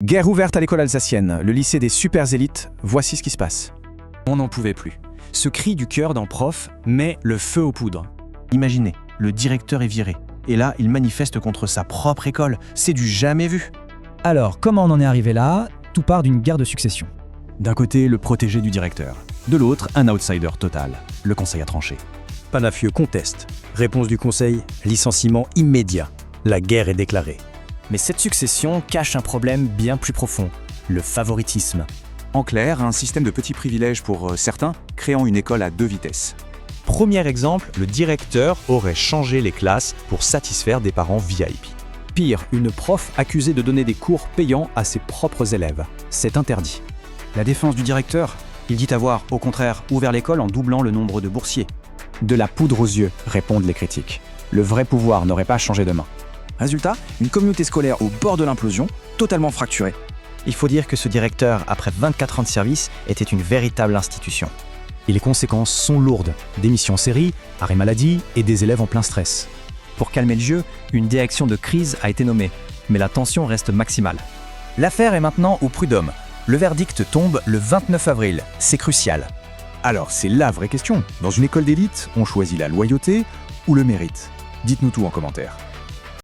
Guerre ouverte à l'école alsacienne, le lycée des super élites, voici ce qui se passe. On n'en pouvait plus. Ce cri du cœur d'un prof met le feu aux poudres. Imaginez, le directeur est viré. Et là, il manifeste contre sa propre école. C'est du jamais vu. Alors, comment on en est arrivé là? Tout part d'une guerre de succession. D'un côté, le protégé du directeur. De l'autre, un outsider total. Le conseil a tranché. Panafieux conteste. Réponse du conseil, licenciement immédiat. La guerre est déclarée. Mais cette succession cache un problème bien plus profond, le favoritisme. En clair, un système de petits privilèges pour certains, créant une école à deux vitesses. Premier exemple, le directeur aurait changé les classes pour satisfaire des parents VIP. Pire, une prof accusée de donner des cours payants à ses propres élèves. C'est interdit. La défense du directeur, il dit avoir, au contraire, ouvert l'école en doublant le nombre de boursiers. De la poudre aux yeux, répondent les critiques. Le vrai pouvoir n'aurait pas changé de main. Résultat, une communauté scolaire au bord de l'implosion, totalement fracturée. Il faut dire que ce directeur, après 24 ans de service, était une véritable institution. Et les conséquences sont lourdes. Démission en série, arrêt maladie et des élèves en plein stress. Pour calmer le jeu, une direction de crise a été nommée, mais la tension reste maximale. L'affaire est maintenant au prud'homme. Le verdict tombe le 29 avril. C'est crucial. Alors, c'est la vraie question. Dans une école d'élite, on choisit la loyauté ou le mérite? Dites-nous tout en commentaire.